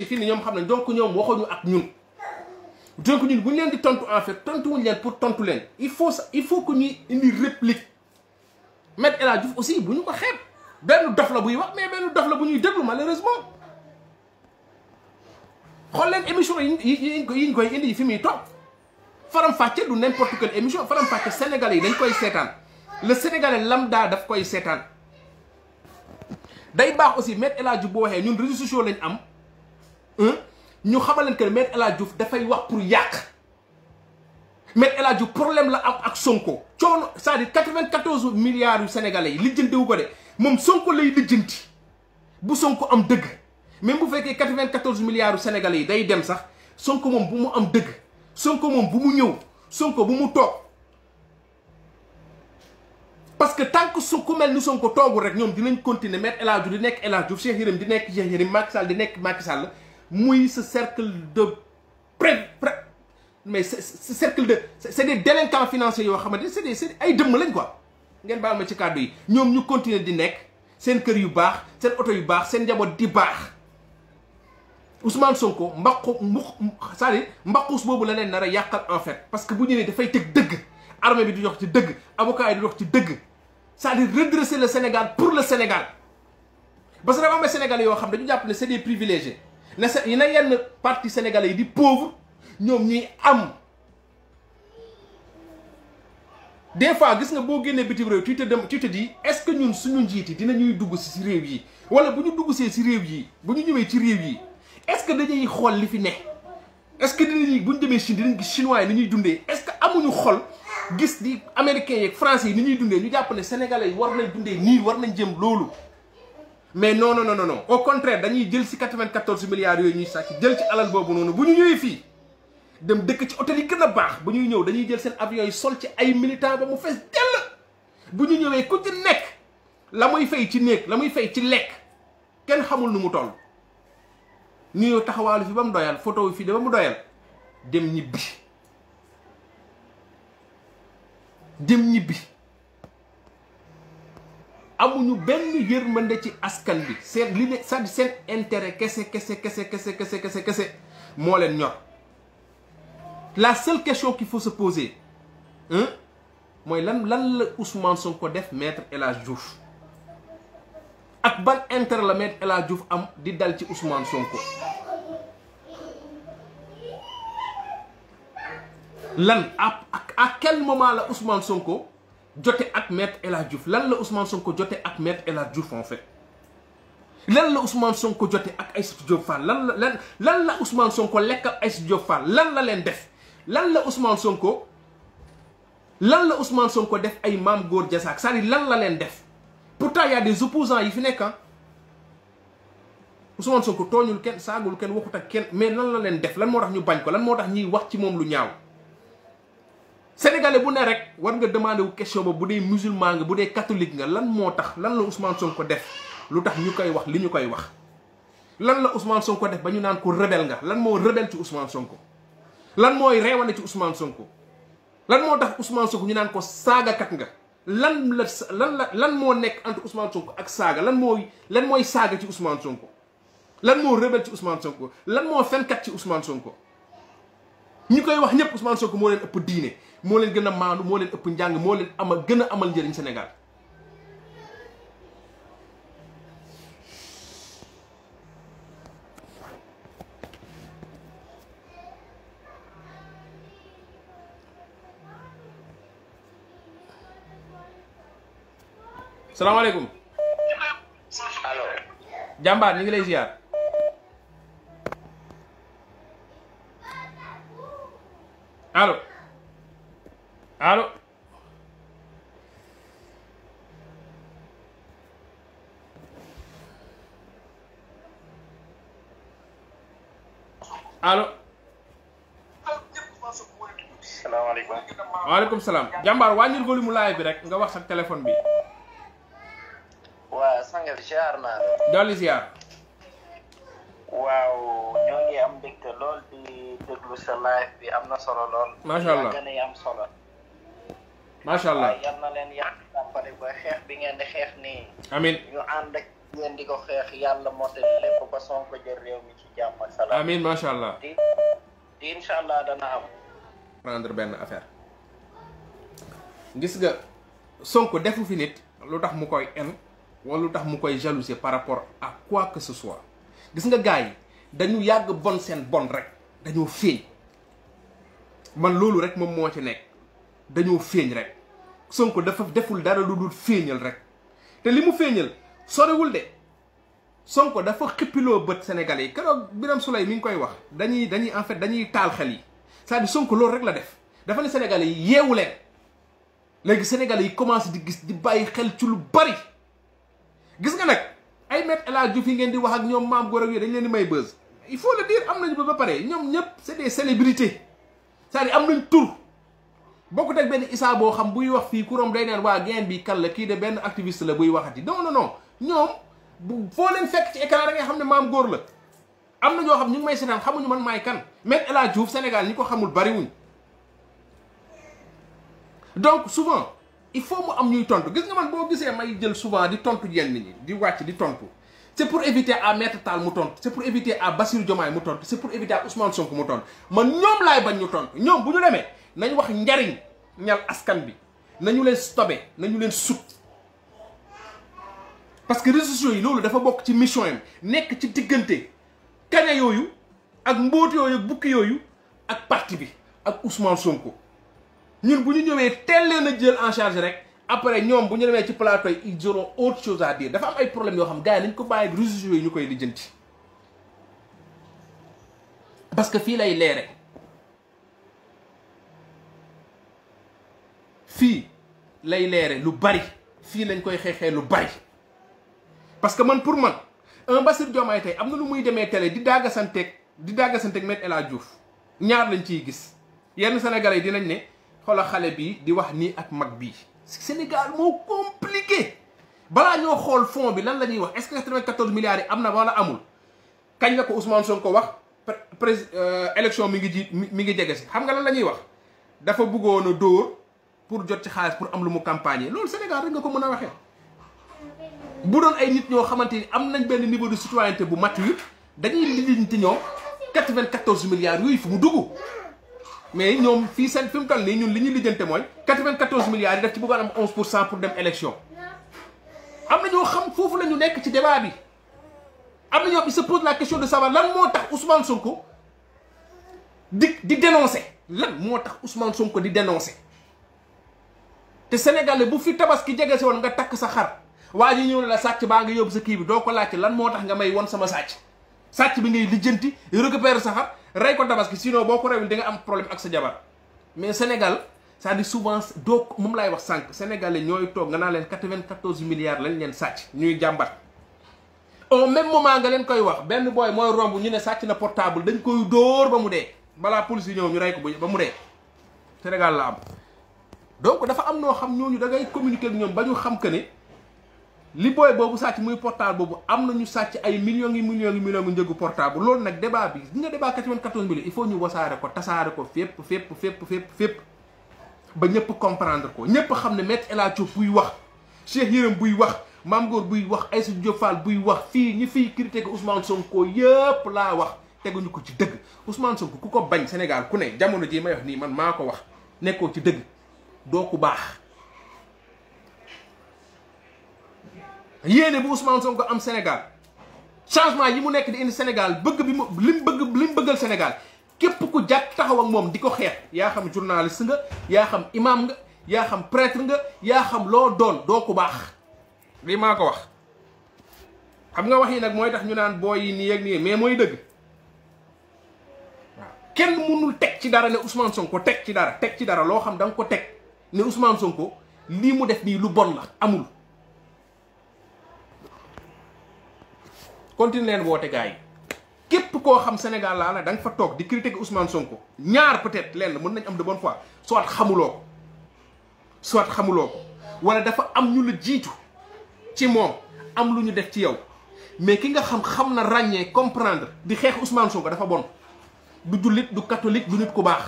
fii ni ñoom xam nañ donc ñoom waxuñu ak ñun donc ñun bu ñu leen di tontu en fait tontuwuñu leen pour tontu leen il faut que ñuy indi réplique Maître El Hadji Diouf aussi bu ñu ko xeeb benn dof la buy wax mais benn dof la bu ñuy déglu malheureusement xool leen émission yi ñu koy indi fi muy toog Faram Facce du n'importe quelle émission Faram Facce sénégalais yi dañ koy seetaan le sénégalais lambda daf koy seetaan day baax aussi Maître El Hadji Diouf boo waxee ñun réseaux sociaux lañ am ñu xamal leen que Maître El Hadji Diouf dafay wax pour yàq Maître El Hadji Diouf problème la am ak Sonko coono c'est-à-dire 94 milliards yu sénégalais yi lijjantiwu ko de moom Sonko lay lijjanti bu Sonko am dëgg même bu fekkee 94 milliards yu sénégalais yi day dem sax Sonko moom bu mu am dëgg Sonko moom bu mu ñëw Sonko bu mu toog parce que tant que ku mel ni Sonko toogul rek ñoom dinañ continuer Maître El Hadji Diouf di nekk El Hadji Diouf Cheikh Yérim di nekk Cheikh Yérim Macky Sall di nekk Macky Sall muy ce cercle de mais ce cercle de c'est des délinquants financiers yoo xamante c'est ay dëmm lañ quoi ngeen baal ma ci kàddu yi ñoom ñu continuer di nekk seen kër yu baax seen oto yu baax seen njaboot di baax Ousmane Sonko c'est-à-dire mbaqus boobu la leen nar a yàqal en fait parce que bu ñëwee dafay teg dëgg armée bi di dox ci dëgg avocat yi di dox ci dëgg c'est-à-dire redresser le Sénégal pour le Sénégal parce que dafa am ay Sénégalais yoo xam dañu jàpp ne c'est des privilégiés na yenn parti sénégalais yi di pauvre ñoom ñuy am des fois gis nga boo génnee bitim réew tu te dis est-ce que ñun suñu njiit yi dinañuy dugg si réew yi wala bu ñu dugg see si réew yi bu ñu ñëwee ci réew yi est-ce que dañuy xool li fi ne est-ce que dinañuy bu ñu demee Chine dinañ gis chinois yi ni ñuy dundee est-ce que amuñu xol gis di américains yeeg français yi ni ñuy dundee ñu jàpp ne sénégalais yi war nañ dundee nii war nañ jëm loolu mais non au contraire dañuy jël si 94 milliards yooyu ñuy sàcc jël ci alal boobu noonu bu ñu ñëwee fii dem dëkk ci hôtel yi gën a baax bu ñuy ñëw dañuy jël seen avion yi sol ci ay militants ba mu fees dell bu ñu ñëwee ku ci nekk la muy fay ci néeg la muy fay ci lekk kenn xamul nu mu toll ñu ñëw taxawaalu fi ba mu doyal photo yi fii de ba mu doyal dem ñibbi amuñu benn yërmande ci askan bi seen li ne c'est-à-dire seen intérêt kese moo leen ñor la seule question qu'il faut se poser mooy lan la Ousmane Sonko def Maître El Hadji Diouf ak ban intérêt la Maître El Hadji Diouf am di dal ci Ousmane Sonko lan à quel moment la Ousmane Sonko jote ak Maître El Hadji Diouf lan la Ousmane Sonko jote ak Maître El Hadji Diouf en fait lan la Ousmane Sonko jote ak Aïssatou Diop Fall lan la Ousmane Sonko lekk ak Aïssatou Diop Fall lan la leen def lan la Ousmane Sonko def ay Mame Gor Diazaka c'est-à-dire lan la leen def pourtant y a des opposants yi fi nekk Ousmane Sonko tooñul kenn saagul kenn waxut ak kenn mais lan la leen def lan moo tax ñu bañ ko lan moo tax ñuy wax ci moom lu ñaaw sénégalais bu ne rek war nga demander wu question ba bu dee musulman nga bu dee catholique nga lan moo tax lan la Ousmane Sonko def lu tax ñu koy wax li ñu koy wax lan la Ousmane Sonko def ba ñu naan ko rebelle nga lan moo rebelle ci Ousmane Sonko lan mooy reewane ci Ousmane Sonko lan moo tax Ousmane Sonko ñu naan ko saagakat nga lan moo nekk entre Ousmane Sonko ak saaga lan mooy saaga ci Ousmane Sonko lan moo rebelle ci Ousmane Sonko lan moo fenkat ci Ousmane Sonko ñi koy wax ñëpp Ousmane Sonko moo leen ëpp diine moo leen gën a maandu moo leen ëpp njàng moo leen gën a amal njëriñ Sénégal salaamaaleykum. allo. jàmbaar ñu ngi lay ziar. allo. allo. allo. salaamaaleykum. waaleykum salaam. jàmbaar wàññil volume mu live bi rek nga wax sa téléphone bi. waa sanga bi ziar naa la. dolli ziar. waaw ñoo ngi am mbégte lool di déglu sa live bi am na solo lool. macha allah gën a am solo. macha allah yal na leen yàq jàppale ba xeex bi ngeen di xeex nii. amiin ñu ànd ak ngeen di ko xeex yàlla mottali lépp ba Sonko jël réew mi ci jàmm ak salaam. amiin macha allah. di incha allah dana am. prendre benn affaire gis nga Sonko defu fi nit lu tax mu koy en wala lu tax mu koy jalouser par rapport à quoi que ce soit gis nga gars yi dañu yàgg bon seen bon rek dañoo feeñ man loolu rek moom moo ci nekk dañoo feeñ rek Sonko dafa deful dara lu dul feeñal rek te li mu feeñal sorewul de Sonko dafa xippiloo bët Sénégalais yi keroog Birame Souleye mi ngi koy wax dañuy en fait dañuy taal xel yi c'est-à-dire Sonko loolu rek la def dafa ne Sénégalais yi yeewu leen léegi Sénégalais yi commencé di gis di bàyyi xel ci lu bari gis nga nag ay Me El Hadji Diouf yi ngeen di wax ak ñoom Mame Gor ak yooyu dañ leen di may buzz il faut le dire am nañu ba pare ñoom ñëpp c'est des célébrités c'est-à-dire am nañ tur bokkut ak benn Issa boo xam buy wax fii kuréel day naan waa geen bi kan la kii de benn activiste la buy waxati non non non ñoom bu foo leen fekk ci écran da nga xam ne Mame Gor la am na ñoo xam ñu ngi may seetaan xamuñu man maay kan Me El Hadji Diouf Sénégal ñi ko xamul bariwuñ donc souvent il faut mu am ñuy tontu gis nga man boo gisee may jël souvent di tontu yenn ñi di wàcc di tontu c'est pour éviter à Maître Tall mu tontu c'est pour éviter à Bassirou Diomaye mu tontu c'est pour éviter à Ousmane Sonko mu tontu man ñoom laay bañ ñu tontu ñoom bu ñu demee nañ wax njariñ ñal askan bi nañu leen stoppé nañu leen sut parce que réseaux sociaux yi loolu dafa bokk ci mission yam nekk ci diggante kaña yooyu ak mbóot yooyu ak bukki yooyu ak parti bi ak Ousmane Sonko ñun bu ñu ñëwee teel leen a jël en charge rek après ñoom bu ñu demee ci plateau yi ils auront autre chose à dire dafa am ay problèmes yoo xam gars yi nañ ko bàyyi réseaux sociaux yi ñu koy lijjanti parce que fii lay leere fii lay leere lu bari fii lañ koy xeexee lu bari parce que man pour man un Bassirou Diomaye tey am na lu muy demee télé di daggasanteeg Me El Hadji Diouf ñaar lañ ciy gis yenn Sénégalais yi dinañ ne xoolal xale bii di wax nii ak mag bii Sénégal moo compliqué balaa ñoo xool fond bi lan la ñuy wax est-ce que 94 milliards yi am na wala amul kañ la ko Ousmane Sonko wax élection mi ngi jege si xam nga lan la ñuy wax dafa bëggoon a dóor pour jot ci xaalis pour am lu mu campagne loolu Sénégal rek nga ko mën a waxee bu doon ay nit ñoo xamante ni am nañ benn niveau de citoyenneté bu mature dañuy lijjanti ñoom 94 milliards yooyu fu mu dugg mais ñoom fii seen fi mu toll nii ñun li ñuy lijjante mooy 94 milliards yi daf ci bëggoon am 11% pour dem élection am na ñoo xam foofu la ñu nekk ci débat bi am na ñoo il se pose la question de savoir lan moo tax Ousmane Sonko di dénoncer lan moo tax Ousmane Sonko di dénoncer te Sénégalais bu fi tabaski jege si woon nga takk sa xar waa ji ñëw ne la sàcc baa nga yóbbu sa kii bi doo ko laajte lan moo tax nga may won sama sàcc bi ngay lijjanti récupérer sa xar rey ko tabaski sinon boo ko rewul di nga am problème ak sa jabar mais Sénégal c'est-à-dire souvent doo moom laay wax sànq Sénégalais ñooy toog nga naa leen 94 milliards lañ leen sàcc ñuy jàmbat au même moment nga leen koy wax benn booy mooy romb ñu ne sàcc na portable dañ koy dóor ba mu dee balaa police yi ñëw ñu rey ko ba mu dee Sénégal la am donc dafa am noo xam ñooñu da ngay communiquer ak ñoom ba ñu xam que ne li booy boobu sàcc muy portable boobu am na ñu sàcc ay millions yi njëgu portable loolu nag débat bi di nga débat 94 millions il faut ñu wasaare ko tasaare ko fépp ba ñëpp comprendre ko ñëpp xam ne Me El Hadji Diouf buy wax Cheikh Yérim buy wax Mame Gor buy wax Aïssatou Diop Fall buy wax fii ñi fiy critiquer Ousmane Sonko yëpp laa wax teguñu ko ci dëgg Ousmane Sonko ku ko bañ Sénégal ku ne jamono ji may wax nii man maa ko wax nekkoo ci dëgg doo ku baax yéene bu Ousmane Sonko am Sénégal changement yi mu nekk di indi Sénégal bëgg bi mu li mu bëggal Sénégal képp ku jàpp taxaw ak moom di ko xeex yaa xam journaliste nga yaa xam imam nga yaa xam prêtre nga yaa xam loo doon doo ku baax lii maa ko wax xam nga wax yi nag mooy tax ñu naan booy yi nii ak nii mais mooy dëgg waaw kenn mënul teg ci dara ne Ousmane Sonko teg ci dara loo xam da nga ko teg ne Ousmane Sonko lii mu def nii lu bon la amul continue leen woote gars yi képp koo xam Sénégal laa la da nga fa toog di critiquer Ousmane Sonko ñaar peut-être lenn mën nañ am de bonne foi soit xamuloo ko wala dafa am ñu la jiitu ci moom am lu ñu def ci yow mais ki nga xam na ràññee comprendre di xeex Ousmane Sonko dafa bon du jullit du catholique du nit ku baax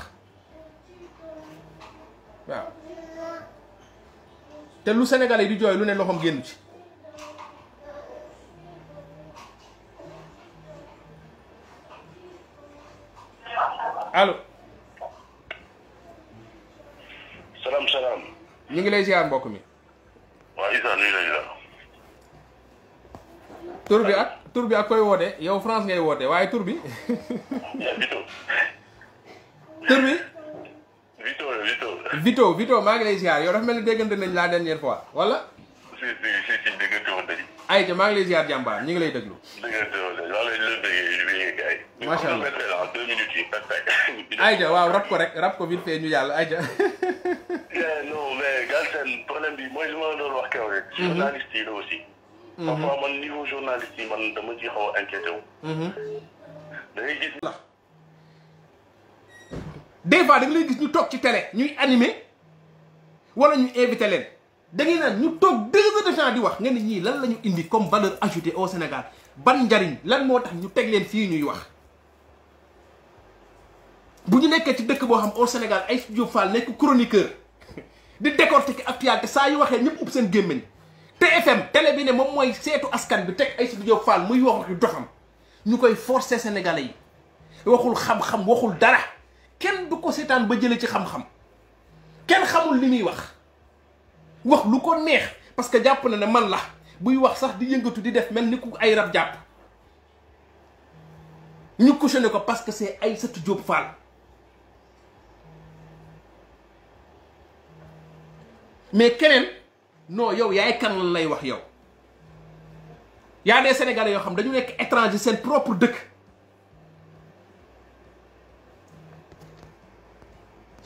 waaw te lu Sénégalais di jooy lu ne loxoom génn ci allo. salaam. ñu ngi lay ziar mbokk mi. waaw Issa nuyu nañu la. tur bi ak koy woote yow France ngay woote waaye tur bi. Vito. tur bi. Vito. Vito maa ngi lay ziar yow dafa mel ni déggante nañ la dernière fois wala. si déggante woon nañu. ayca maa ngi lay ziar jàmbaar ñu ngi lay déglu. déggante woon nañu maa ngi lay déggee gars yi. macha allah 2 minutes yi. ayca waaw rab ko vite fait ñu jàll ayca. non mais Galsen problème bi mooy li ma doon wax keroog rek. journaliste yi la aussi. parfois man niveau journaliste yi man dama ci xaw a inquiété wu. da ngay gis. des fois da nga lay gis ñu toog ci télé ñuy animé wala ñu invité leen da ngay naan ñu toog 2 heures de temps di wax nga ne ñii lan la ñu indi comme valeur ajoutée au Sénégal ban njariñ lan moo tax ñu teg leen fii ñuy wax. bu ñu nekkee ci dëkk boo xam au Sénégal ay Diop Fall nekk chroniqueur di décortiquer actualité saa yu waxee ñëpp ub seen gémmiñ TFM télé bi ne moom mooy seetu askan bi teg ay Diop Fall muy wax waxi doxam ñu koy forcer sénégalais yi waxul xam-xam waxul dara kenn du ko seetaan ba jëlee ci xam-xam kenn xamul li muy wax lu ko neex parce que jàpp na ne man la buy wax sax di yëngatu di def mel ni ku ay rab jàpp ñu cautionné ko parce que c'est Aïssatou Diop Fall. mais keneen non yow yaay kan lan lay wax yow yaa des Sénégalais yoo xam dañu nekk étranger seen propre dëkk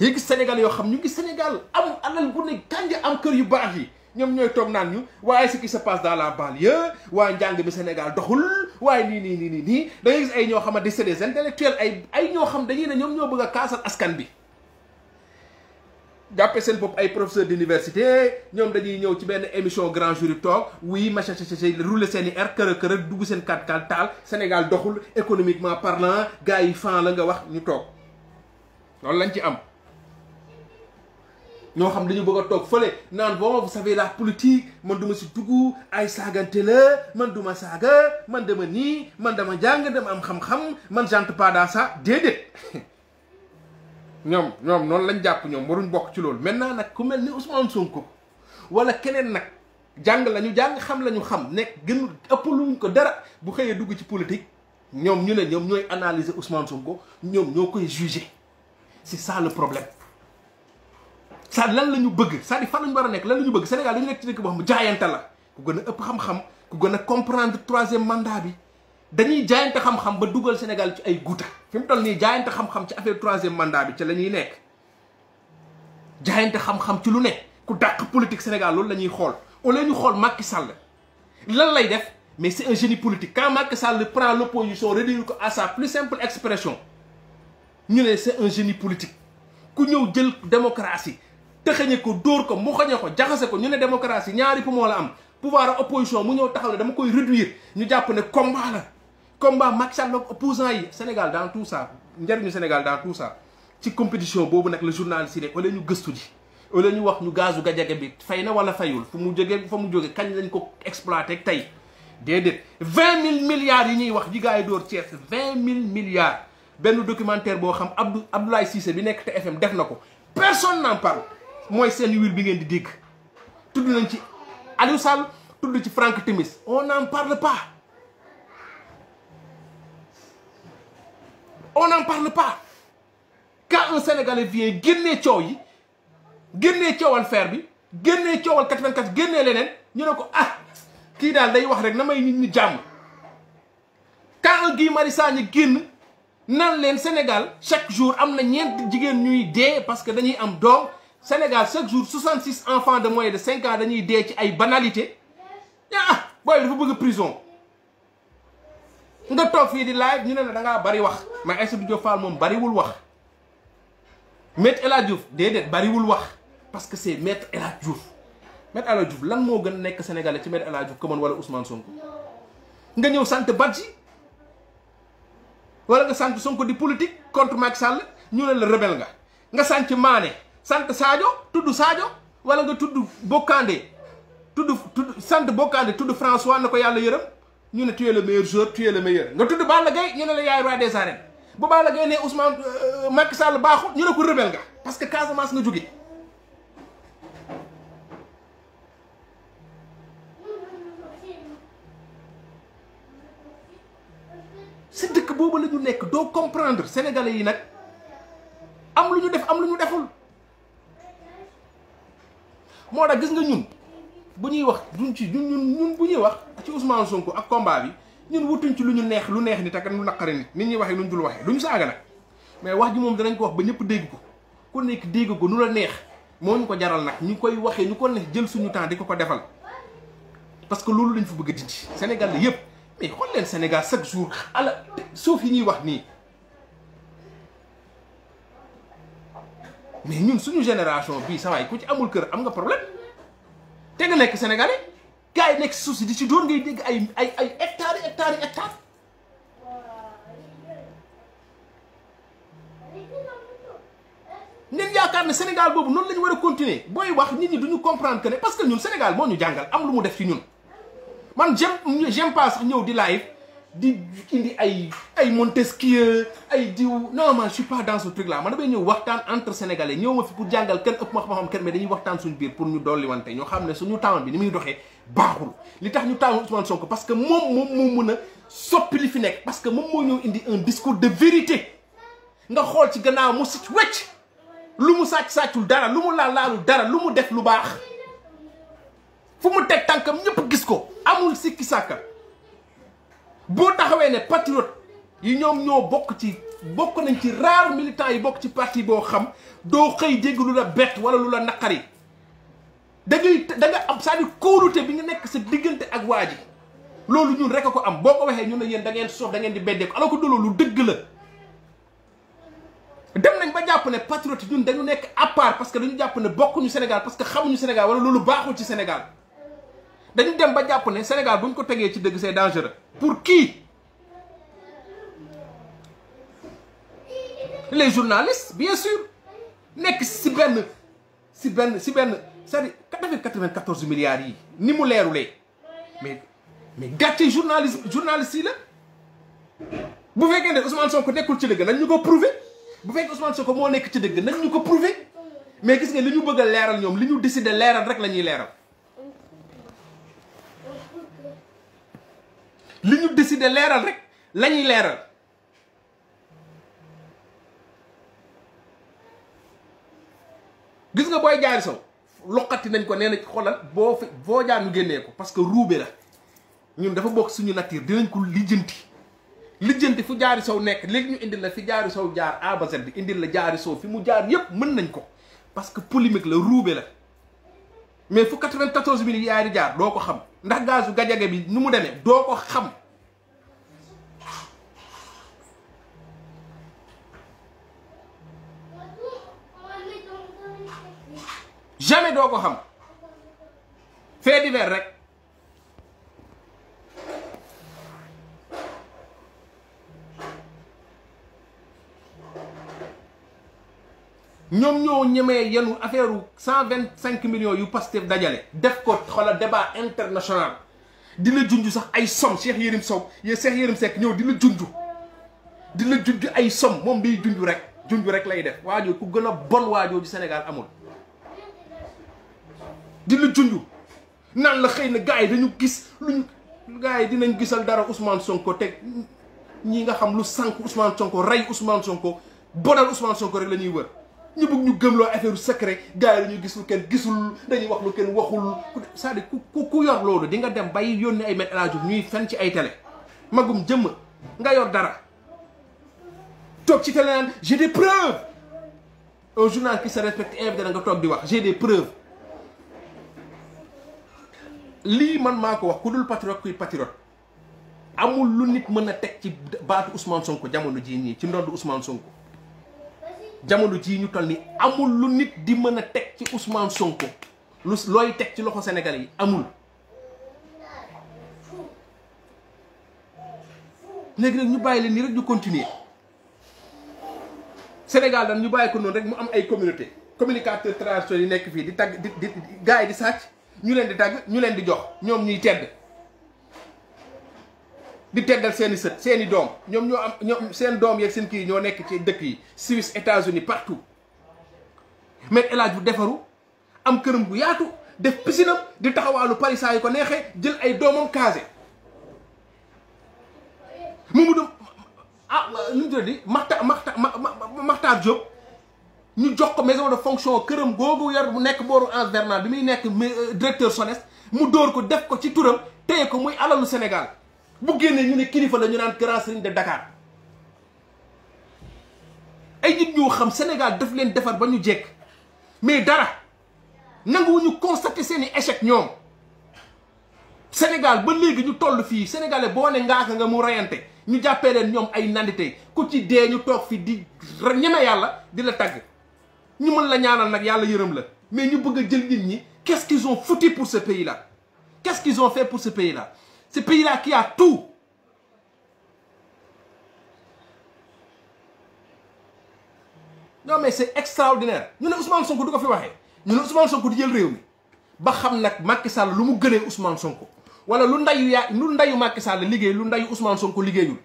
yi gis Sénégalais yoo xam ñu ngi Sénégal am alal bu ne kànja am kër yu baax yi ñoom ñooy toog naan ñu waaye ce qui se passe dans la banlieue waaye njàng mi Sénégal doxul waaye nii da ngay gis ay ñoo xamante c'est des intellectuels ay ñoo xam dañuy ne ñoom ñoo bëgg a kaasal askan bi jàppe seen bopp ay professeur d'université ñoom dañuy ñëw ci benn émission grand jury toog oui machin rouler seen i air kër dugg seen 4x4 taal Sénégal doxul économiquement parlant gars yi fan la nga wax ñu toog loolu lañ ci am ñoo xam dañu bëgg a toog fële naan bon vous savez la politique man duma si dugg ay saagante la man duma saaga man dama nii man dama jàng dama am xam-xam man j'entre pas dans ça déedéet ñoom noonu lañ jàpp ñoom waruñ bokk ci loolu maintenant nag ku mel ni Ousmane Sonko wala keneen nag jàng lañu jàng xam lañu xam nekk gën ëpp luñ ko dara bu xëyee dugg ci politique ñoom ñu ne ñoom ñooy analyser Ousmane Sonko ñoom ñoo koy juger c'est ça le problème ça lan la ñu bëgg c'est-à-dire fan lañu war a nekk lan la ñu bëgg Sénégal dañu nekk ci dëkk boo xam jaayante la ku gën a ëpp xam-xam ku gën a comprendre 3e mandat bi dañuy jaayante xam-xam ba dugal Sénégal ci ay guuta fi mu toll nii jaayante xam-xam ci affaire 3e mandat bi ci la ñuy nekk jaayante xam-xam ci lu ne ku dàq politique Sénégal loolu la ñuy xool au lieu ñu xool Macky Sall lan lay def mais c'est un génie politique quand Macky Sall prend l'opposition réduire ko à sa plus simple expression ñu ne c'est un génie politique ku ñëw jël démocratie tëxañe ko dóor ko mu xañe ko jaxase ko ñu ne démocratie ñaari poumon la am pouvoir opposition mu ñëw taxaw ne dama koy réduire ñu jàpp ne combat Macky Sall ak opposant yi Sénégal dans tout ça njëriñu Sénégal dans tout ça ci compétition boobu nag le journaliste yi ne wala ñu gëstu ji wala ñu wax ñu gazu Gadiaga bi fay na wala fayul fu mu jóge kañ lañ ko exploité tey déedéet 20 000 milliards yi ñuy wax ji gars yi door Thiès 20 000 milliards benn documentaire boo xam Abdoulaye Cissé bi nekk TFM def na ko personne n'en parle mooy seen huile bi ngeen di dégg tudd nañ ci Aliou Sall tudd ci Franck Timis on n'en parle pas on n'en parle pas quand un Sénégalais vient génnee coow yi génnee coowal fer bi génnee coowal 84 génnee leneen ñu ne ko ah kii daal day wax rek na may nit ñi jàmm quand un Guy Marius Sagna génn nan leen Sénégal chaque jour am na ñeent jigéen ñuy dee parce que dañuy am doom Sénégal chaque jour 66 enfants de moins de 5 ans dañuy dee ci ay banalités ah booy dafa bëgg prison nga toog fii di live ñu ne la da ngaa bari wax mais Aïssatou Diop Fall moom bariwul wax Maître El Hadji Diouf déedéet bariwul wax parce que c'est Maître El Hadji Diouf Maître El Hadji Diouf lan moo gën a nekk Sénégalais ci Maître El Hadji Diouf que man wala Ousmane Sonko nga ñëw sant Badji wala nga sant Sonko di politique contre Macky Sall ñu ne la rebelle nga sant Mané sant Sadio tudd Sadio wala nga tudd Bokandé tudd sant Bokandé tudd François na ko yàlla yërëm ñu ne tu es le meilleur joueur tu es le meilleur nga tudd Balla Gaye ñu ne la yaay roi des arènes bu Balla Gaye ne Ousmane Macky Sall baaxul ñu ne ko rebelle nga parce que Casamance nga jóge si dëkk boobu la ñu nekk doo comprendre sénégalais yi nag am lu ñu def am lu ñu deful moo tax gis nga ñun bu ñuy wax duñ ci ñun bu ñuy wax ci Ousmane Sonko ak combat bi ñun wutuñ ci lu ñu neex nit ak lu naqari nit ñi waxee lu ñu dul waxee duñu saaga nag mais wax ji moom danañ ko wax ba ñëpp dégg ko ku nekk dégg ko nu la neex moo ñu ko jaral nag ñu koy waxee ñu ko neex jël suñu temps di ko defal parce que loolu lañ fa bëgg a dindi Sénégal la yëpp mais xool leen Sénégal chaque jour ala suuf yi ñuy wax nii mais ñun suñu génération bii sa waay ku ci amul kër am nga problème te nga nekk sénégalais gars yi nekk si suuf si di ci dóor ngay dégg ay hectares ngeen yaakaar ne Sénégal boobu noonu la ñu war a continuer booy wax nit ñi duñu comprendre que ne parce que ñun Sénégal moo ñu jàngal am lu mu def ci ñun man j'aime pas sax ñëw di live di indi ay Montesquieu ay diw non man je suis pas dans ce truc là man damay ñëw waxtaan entre sénégalais ñëw ma fi pour jàngal kenn ëpp ma xam kenn mais dañuy waxtaan suñu biir pour ñu dolli wante ñoo xam ne suñu temps bi ni muy doxee baaxul li tax ñu taamu Ousmane Sonko parce que moom moo mën a soppi li fi nekk parce que moom moo ñëw indi un discours de vérité nga xool ci gannaaw mu sit wecc lu mu sàccul dara lu mu laalul dara lu mu def lu baax fu mu teg tànkam ñëpp gis ko amul sikki sàkka boo taxawee ne patriote yi ñoom ñoo bokk nañ ci rare militants yi bokk ci parti boo xam doo xëy dégg lu la bett wala lu la naqari da nga am c'est-à-dire kóolute bi nga nekk sa diggante ak waa ji loolu ñun rek a ko am boo ko waxee ñun ne yéen da ngeen sof da ngeen di beddeeku alors que du loolu dëgg la dem nañ ba jàpp ne patriote ñun dañu nekk à part parce que dañu jàpp ne bokkuñu Sénégal parce que xamuñu Sénégal wala loolu baaxul ci Sénégal dañu dem ba jàpp ne Sénégal bu ñu ko tegee ci dëgg c'est dangereux pour qui les journalistes bien sûr nekk si benn c'est-à-dire 94 milliards yi ni mu leerulee mais gàcce journaliste yi la bu fekkee ne Ousmane Sonko nekkul ci dëgg nañ ñu ko prouver bu fekkee Ousmane Sonko moo nekk ci dëgg nañ ñu ko prouver mais gis nga li ñu bëgg a leeral ñoom li ñu décider leeral rek la ñuy leeral li ñu décider leeral rek la ñuy leeral gis nga booy jaari sow loqati nañ ko nee na xoolal boo jaar ñu génnee ko parce que ruube la ñun dafa bokk suñu nature dinañ ko lijjanti fu jaari sow nekk léegi ñu indil la fi jaari sow jaar A ba Z bi indil la jaari sow fi mu jaar yépp mën nañ ko parce que polémique la ruube la mais fu 94 milliards yi jaar doo ko xam ndax gazu gajage bi nu mu demee doo ko xam jamais doo ko xam fait divers rek ñoom ñoo ñemee yenu affaire 125 millions yu Pastef dajale def ko xoolal débat international di la junj sax ay somme Cheikh Yérim Seck ñëw di la junj ay somme moom day junj rek lay def waajoo ku gën a bon waajoo ci Sénégal amul di la junj naan la xëy na gars yi dañu gis luñ gars yi dinañ gisal dara Ousmane Sonko teg ñi nga xam lu sànq Ousmane Sonko rey Ousmane Sonko bonal Ousmane Sonko rek la ñuy wër ñu bëgg ñu gëmloo affaire secret gars yi dañuy gis lu kenn gisul dañuy wax lu kenn waxul c'est-à-dire ku yor loolu di nga dem bay yónni ay Me El Hadji Diouf ñuy fen ci ay télé magum jëmm nga yor dara toog ci télé naan j'ai des preuves un journal qui se respecte invité na nga toog di wax j'ai des preuves lii man maa ko wax ku dul patriote kuy patriote amul lu nit mën a teg ci baatu Ousmane Sonko jamono jii nii ci ndoddu Ousmane Sonko jamono jii ñu toll nii amul lu nit di mën a teg ci Ousmane Sonko looy teg ci loxo Sénégalais yi amul. léegi nag ñu bàyyi leen nii rek ñu continuer Sénégal daal ñu bàyyi ko noonu rek mu am ay communicateurs traditionnels yi nekk fii di tagg di gars yi di sàcc ñu leen di tagg ñu leen di jox ñoom ñuy tedd di teddal seeni sët seeni doom ñoom ñoo am ñoom seen doom yeeg seen kii ñoo nekk ci dëkk yi Suisse États-Unis partout mais El Hadj bu defaru am këram bu yaatu def pisinam di taxawaalu Paris saa yu ko neexee jël ay doomam casé Mamadou nu ñu tuddati Makhtar Diop ñu jox ko maison de fonction këram googu yor bu nekk booru Anse Bernard bi muy nekk directeur SONES mu dóor ko def ko ci turam téye ko muy alalu Sénégal bu génnee ñu ne kilifa la ñu naan grand serigne de Dakar ay nit ñu xam Sénégal daf leen defar ba ñu jekk mais dara nanguwuñu constater seeni échec ñoom Sénégal ba léegi ñu toll fii sénégalais boo ne ngaaka nga mu reyante ñu jàppee leen ñoom ay nandite ku ci dee ñu toog fi di ñeme yàlla di la tagg ñu mën la ñaanal nag yàlla yërëm la mais ñu bëgg a jël nit ñi qu'est-ce qu'ils ont foutu pour ce pays-là qu'est-ce qu'ils ont fait pour ce pays-là ce pays-là qui a tout non mais c'est extraordinaire ñu ne Ousmane Sonko du ko fi waxee ñu ne Ousmane Sonko di jël réew mi ba xam nag Macky Sall lu mu gënee Ousmane Sonko wala lu ndayu Macky Sall liggéey lu ndayu Ousmane Sonko liggéeyul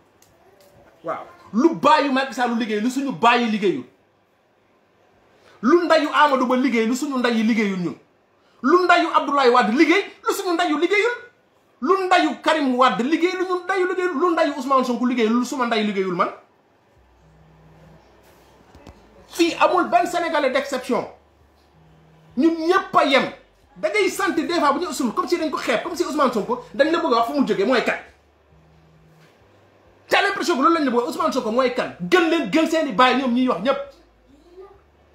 waaw lu bàyyu Macky Sall lu liggéey lu suñu bàyyi liggéeyul lu ndayu Amadou Ba liggéey lu suñu nday yi liggéeyul ñun lu ndayu Abdoulaye Wade liggéey lu suñu ndayu liggéeyul lu ndayu Karim Wade liggéey lu ñu ndayu liggéeyul lu ndayu Ousmane Sonko liggéey lu suma nday liggéeyul man fii amul benn sénégalais d'exception ñun ñëpp a yem da ngay sentir des fois bu ñu usul comme si dañ ko xeeb comme si Ousmane Sonko dañ la bëgg a wax fu mu jógee mooy kan t'as l'impression que loolu lañ la bëgg Ousmane Sonko mooy kan gën leen gën seen i bàyyi ñoom ñuy wax ñëpp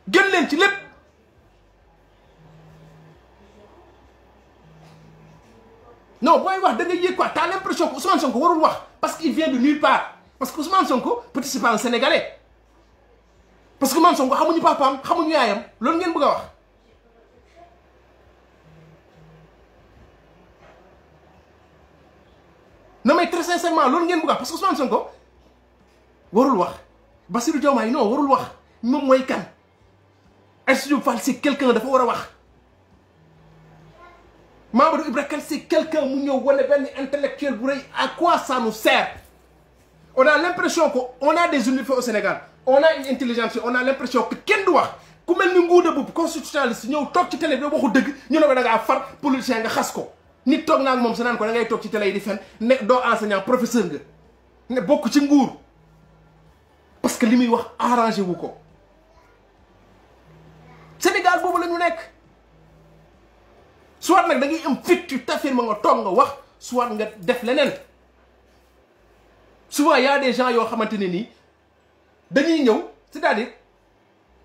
gën leen ci lépp non booy wax da ngay yëg quoi t'as l'impression que Ousmane Sonko warul wax parce qu'il vient de nulle part parce que Ousmane Sonko peut-être c'est pas un sénégalais parce que Ousmane Sonko xamuñu papaam xamuñu yaayam loolu ngeen bëgg a wax non mais très sincèrement loolu ngeen bëgg a wax parce que Ousmane Sonko warul wax Bassirou Diomaye non warul wax moom mooy kan Aïssatou Diop Fall c'est quelqu'un dafa war a wax Mamadou Ibra Kane c'est quelqu'un mu ñëw wane benn intellectuel bu rëy à quoi ça nous sert on a l'impression que on a des universités au Sénégal on a une intelligence on a l'impression que kenn du wax ku mel ni Ngouda Mboup constitutionnaliste ñëw toog ci télé bi waxu dëgg ñu ne ko da ngaa far politicien nga xas ko nit toog naa ak moom sa naan ko da ngay toog ci télé yi di fen ne doo enseignant professeur nga ne bokk ci nguur parce que li muy wax arrangé wu ko Sénégal boobu la ñu nekk soit nag da ngay am fit tu t'affirmes nga toog nga wax soit nga def leneen souvent y a des gens yoo xamante ne nii dañuy ñëw c'est-à-dire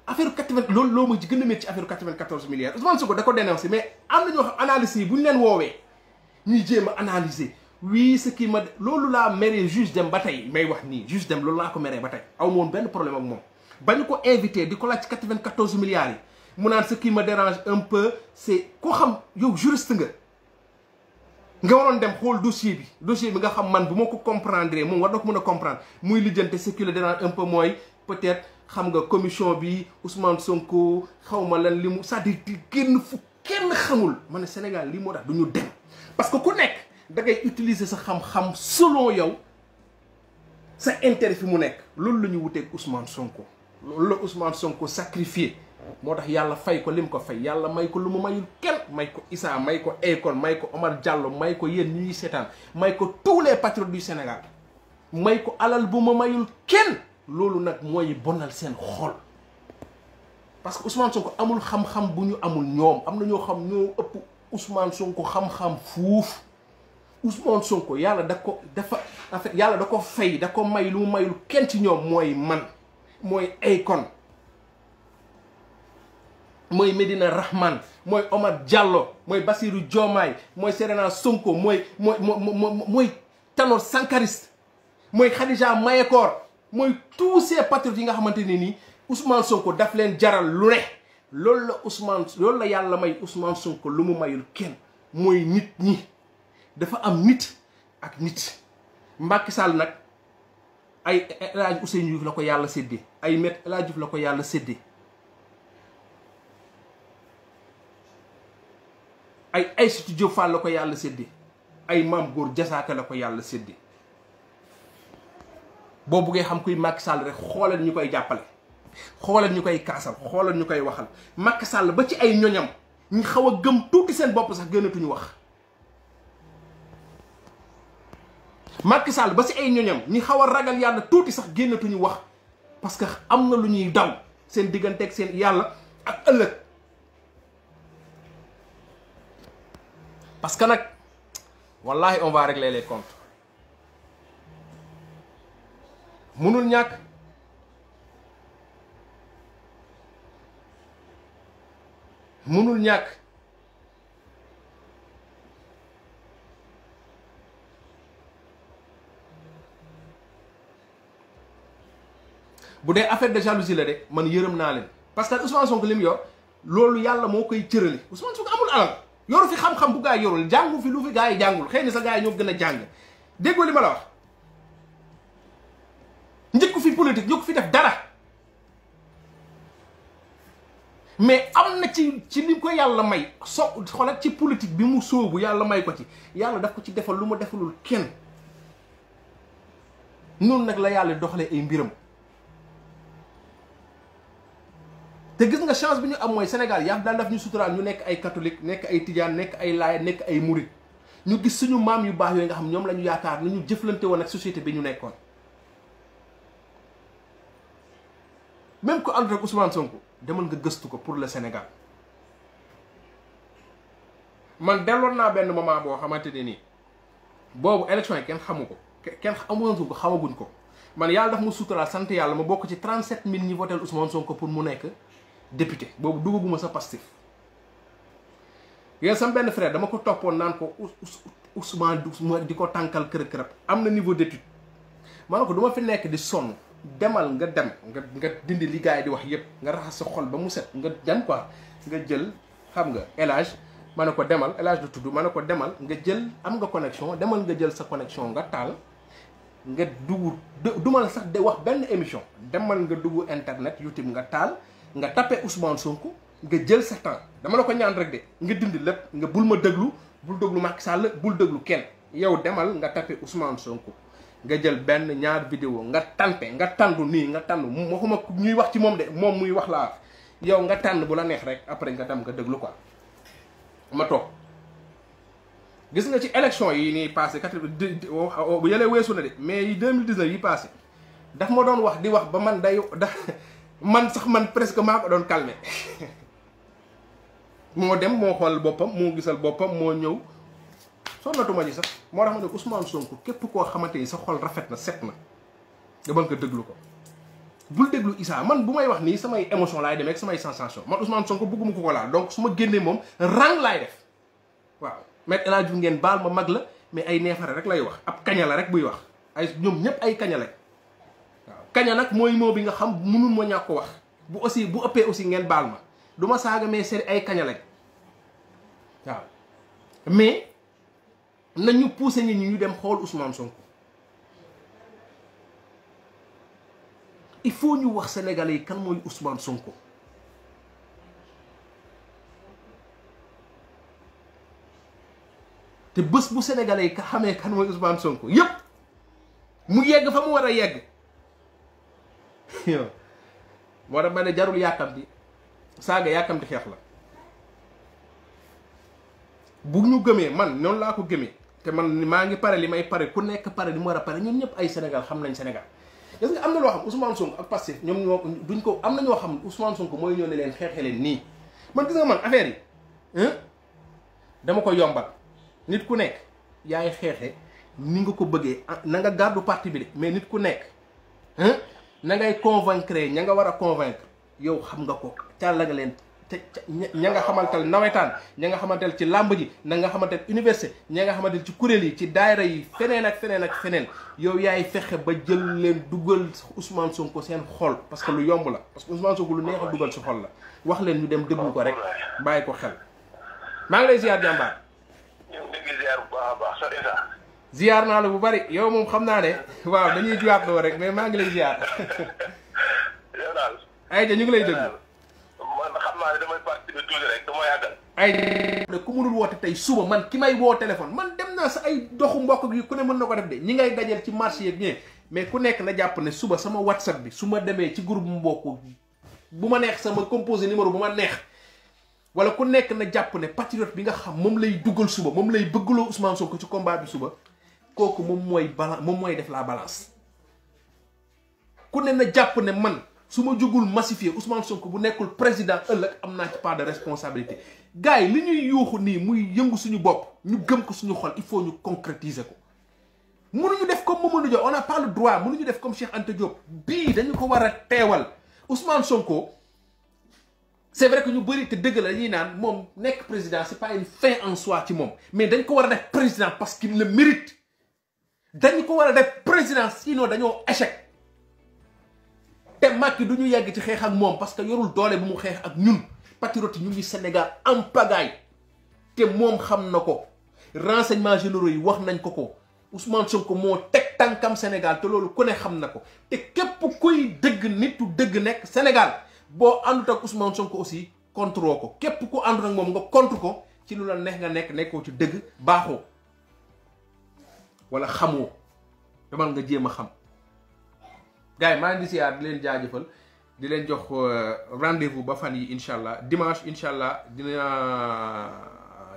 affaire 80 loolu loo ma ci gën a métti ci affaire 94 milliards Ousmane Sonko da ko dénoncé mais am na ñoo xam analyse yi bu ñu leen woowee ñuy jéem a analyser oui ce qui ma loolu laa meree juge dem ba tey may wax nii juge dem loolu laa ko meree ba tey aw ma woon benn problème ak moom ba ñu ko invité di ko laaj ci 94 milliards yi mu naan ce qui me dérange un peu c'est koo xam yow juriste nga waroon dem xool dossier bi nga xam man bu ma ko comprendre moom war na ko mën a comprendre muy lijjante ce qui le dérange un peu mooy peut-être xam nga commission bi Ousmane Sonko xaw ma lan li mu c'est-à-dire di génn fu kenn xamul ma ne Sénégal lii moo tax du ñu dem parce que ku nekk da ngay utiliser sa xam-xam selon yow sa intérêt fi mu nekk loolu la ñu wuteeg Ousmane Sonko loolu la Ousmane Sonko sacrifié moo tax yàlla fay ko lim ko fay yàlla may ko lu mu mayul kenn may ko Issa may ko Akon may ko Omar Diallo may ko yéen ñi seetaan may ko tous les patriotes du Sénégal may ko alal bu ma mayul kenn loolu nag mooy bonal seen xol parce que Ousmane Sonko amul xam-xam bu ñu amul ñoom am na ñoo xam ñoo ëpp Ousmane Sonko xam-xam fuuf Ousmane Sonko yàlla en fait yàlla da ko fay da ko may lu mu mayul kenn ci ñoom mooy man mooy Akon mooy Medina Rahman mooy Omar Diallo mooy Bassirou Diomaye mooy Serena Sonko mooy Tanor Sankariste mooy Khadija Mayekor mooy tous ces patriotes yi nga xamante ne nii Ousmane Sonko daf leen jaral lu ne loolu la yàlla may Ousmane Sonko lu mu mayul kenn mooy nit ñi dafa am nit ak nit Macky Sall nag ay El Hadj Ousseynou Diouf la ko yàlla séddee ay Me El Hadj Diouf la ko yàlla séddee ay Aïssatou Diop Fall la ko yàlla séddee ay Mame Gor Diazaka la ko yàlla séddee boo buggee xam kuy Macky Sall rek xoolal ñu koy jàppale xoolal ñu koy kaasal xoolal ñu koy waxal Macky Sall ba ci ay ñoñam ñu xaw a gëm tuuti seen bopp sax gënatuñu wax Macky Sall ba ci ay ñoñam ñi xaw a ragal yàlla tuuti sax génnatuñu wax parce que am na lu ñuy daw seen digganteeg seen yàlla ak ëllëg parce que nag wallahi on va régler les comptes munul ñàkk munul ñàkk bu dee affaire de jalousie la de man yërëm naa leen parce que Ousmane Sonko li mu yor loolu yàlla moo koy cërale Ousmane Sonko amul alal yoru fi xam-xam bu gaa yi yorul jàngu fi lu fi gaa yi jàngul xëy na sa gaa yi ñoo gën a jàng déggoo li ma la wax njëkku fi politique njëkku fi def dara mais am na ci li ko yàlla may xoolal ci politique bi mu sóobu yàlla may ko ci yàlla daf ko ci defal lu ma defalul kenn noonu nag la yàlla doxalee ay mbiram te gis nga chance bi ñu am mooy Sénégal yàlla daal daf ñu suturaal ñu nekk ay catholique nekk ay tijaan nekk ay laaya nekk ay murit ñu gis suñu maam yu baax yooyu nga xam ñoom la ñu yaakaar ni ñu jëflante woon ak société bi ñu nekkoon même ko ànd ak Ousmane Sonko demal nga gëstu ko pour le Sénégal man delloon naa benn moment boo xamante ne nii boobu élection yi kenn xamu ko kenn Ousmane Sonko xamaguñ ko man yàlla daf mu suturaal sant yàlla ma bokk ci 37000 ñi votel Ousmane Sonko pour mu nekk député boobu duggaguma sa Pastef yéen sama benn frère dama ko toppoon naan ko Ousmane di ko tànkal kërëb am na niveau d'étude ma ne ko du ma fi nekk di sonn demal nga dem nga dindi li gars yi di wax yëpp nga raxas sa xol ba mu set nga dem quoi nga jël xam nga élage ma ne ko demal élage de tudd ma ne ko demal nga jël am nga connexion demal nga jël sa connexion nga taal nga dugg duma la sax de wax benn émission demal nga dugg internet YouTube nga taal nga tapé Ousmane Sonko nga jël sa temps dama la ko ñaan rek de nga dindi lépp nga bul ma déglu bul déglu Macky Sall bul déglu kenn yow demal nga tapé Ousmane Sonko nga jël benn ñaar vidéo nga tante nga tàndu nii nga tàndu waxuma ñuy wax ci moom de moom muy wax laa yow nga tànn bu la neex rek après nga dem nga déglu quoi ma toog gis nga ci élection yi nii passé bu yëlee weesu na de mais yi 2019 yi passé daf ma doon wax di wax ba man man sax man presque maa ko doon calmer moo dem moo xool boppam moo gisal boppam moo ñëw sonnatuma ji sax moo tax ma ne Ousmane Sonko képp koo xamante ni sa xol rafet na set na nga mën ko déglu ko bul déglu Issa man bu may wax nii samay émotion laay demee ak samay sensation man Ousmane Sonko bëgguma ko laal donc su ma génnee moom rang laay def waaw mais El Hadj ngeen baal ma mag la mais ay neefare rek lay wax ab kaña la rek buy wax ay ñoom ñëpp ay kaña lañ waaw kaña nag mooy moo bi nga xam mënul ma ñàkk ko wax bu aussi bu ëppee aussi ngeen baal ma du ma saaga mais c'est ay kaña lañ waaw mais nañu pousser nit ñi ñu dem xool Ousmane Sonko il faut ñu wax sénégalais yi kan mooy Ousmane Sonko te bés bu sénégalais yi ka xamee kan mooy Ousmane Sonko yépp mu yegg fa mu war a yegg moo tax ma ne jarul yàkkamti saaga yàkkamti xeex la bu ñu gëmee man noonu laa ko gëmee te man maa ngi pare li may pare ku nekk pare li mu war a pare ñun ñëpp ay Sénégal xam nañ Sénégal est-ce que am na loo xam Ousmane Sonko ak Pastef ñoom ñoo duñ ko am na ñoo xam Ousmane Sonko mooy ñëw ne leen xeexee leen nii man gis nga man affaire yi dama ko yombal nit ku nekk yaay xeexe ni nga ko bëggee na nga gàddu parti bi de mais nit ku nekk na ngay convaincre ña nga war a convaincre yow xam nga ko càlla nga leen te ña nga xamantal nawetaan ña nga xamantal ci làmb ji na nga xamantal université ña nga xamantal ci kuréel yi ci daayira yi feneen ak feneen ak feneen yow yaay fexe ba jël leen dugal Ousmane Sonko seen xol parce que lu yomb la parce que Ousmane Sonko lu neex a dugal si xol la wax leen ñu dem déglu ko rek bàyyi ko xel maa ngi lay ziar jàmbaar. ñu ngi ziar bu baax a baax sa Issa. ziar naa la bu bari yow moom xam naa ne waaw dañuy jiwaat loo rek mais maa ngi lay ziar. yow daal. ay ja ñu ngi lay déglu. man xam naa ne damay participer tuuti rek dama yàggal. ay ku mënul woote tey suba man ki may woo téléphone man dem naa sa ay doxu mbokk yi ku ne mën na ko def de ñi ngay dajal ci marché yeeg ñee mais ku nekk na jàpp ne suba sama WhatsApp bi su ma demee ci groupe mbokk bu ma neex sama composé numéro bu ma neex wala ku nekk na jàpp ne patriote bi nga xam moom lay duggal suba moom lay bëggloo Ousmane Sonko ci combat bi suba kooku moom mooy def la balance. ku ne na jàpp ne man su ma jugul massifier Ousmane Sonko bu nekkul président ëllëg am naa ci part de responsabilité gars yi li ñuy yuuxu nii muy yëngu suñu bopp ñu gëm ko suñu xol il faut ñu concrétiser ko. mënuñu def comme Mamadou Diop on n'a pas le droit mënuñu def comme Cheikh Anta Diop bii dañu ko war a teewal Ousmane Sonko c'est vrai que ñu bëri te dëgg la ñuy naan moom nekk président c'est pas une fin en soi ci moom mais dañ ko war a def président parce qu'il le mérite dañu ko war a def président sinon dañoo échec te Macky du ñu yegg ci xeex ak moom parce que yorul doole bu mu xeex ak ñun patriote ñu ngi Sénégal en pagaille te moom xam na ko renseignements généraux yi wax nañ ko Ousmane Sonko moo teg tànkam Sénégal te loolu ku ne xam na ko te képp kuy dëgg nitu dëgg nekk Sénégal boo àndut ak Ousmane Sonko aussi contre ko képp ku àndut ak moom nga contre ko ci lu la neex nga nekk nekkoo ci dëgg baaxoo wala xamoo demal nga jéem a xam. gars yi maa ngi siyaar di leen jaajëfal di leen jox rendez-vous ba fan yi incha allah dimanche incha allah dina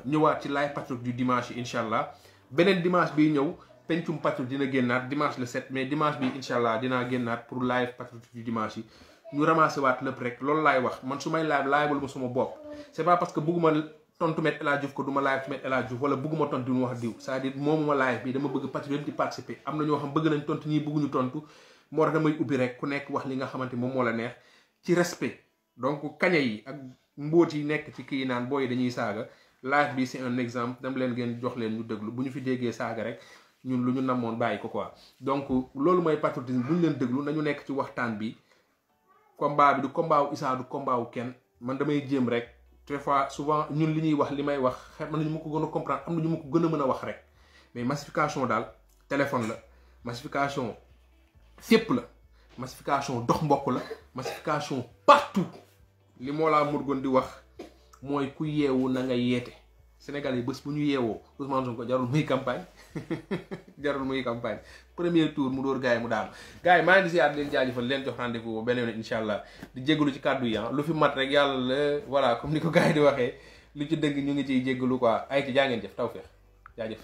ñëwaat ci live patriote du dimanche yi incha allah. beneen dimanche bi ñëw pencum patriote dina génnaat dimanche le 7 mais dimanche bi incha allah dinaa génnaat pour live patriote du dimanche yi ñu ramassé waat lépp rek loolu laay wax man su may live ma suma bopp c'est pas parce que bëgguma tontu met El Hadj Diouf ko du ma live ci met El Hadj Diouf wala bëgguma tontu di wax diw c'est-à-dire moomuma live bi dama bëgg patriote di participer am na ñoo xam bëgg nañ tontu ñii bëgguñu tontu moo tax damay ubbi rek ku nekk wax li nga xamante moom moo la neex ci respect donc kaña yi ak mbóot yi nekk ci kii naan booy dañuy saaga live bi c'est un exemple dama leen ngeen jox leen ñu déglu bu ñu fi déggee saaga rek ñun lu ñu namoon bàyyi ko quoi donc loolu mooy patriotisme bu ñu leen déglu nañu nekk ci waxtaan bi combat bi du combat wu Issa du combat wu kenn man damay jéem rek des fois souvent ñun li ñuy wax li may wax xet man nañu ma ko gën a comprendre am na ñu ma ko gën a mën a wax rek mais massification daal téléphone la massification fépp la massification dox mbokk la massification partout li moo laa murgoon di wax mooy ku yeewu na nga yeete Sénégal yi bés bu ñu yeewoo Ousmane Sonko jarul muy campagne jarul muy campagne premier tour mu dóor gars yi mu daanu gars yi maa ngi di siyaat leen jaajëfal leen jox rendez-vous beneen yoon incha allah di jégalu ci kàddu yi lu fi mat rek yàlla la voilà comme ni ko gars yi di waxee lu ci dëgg ñu ngi ciy jégalu quoi ay ci jaa ngeen jëf tawfeex jaajëf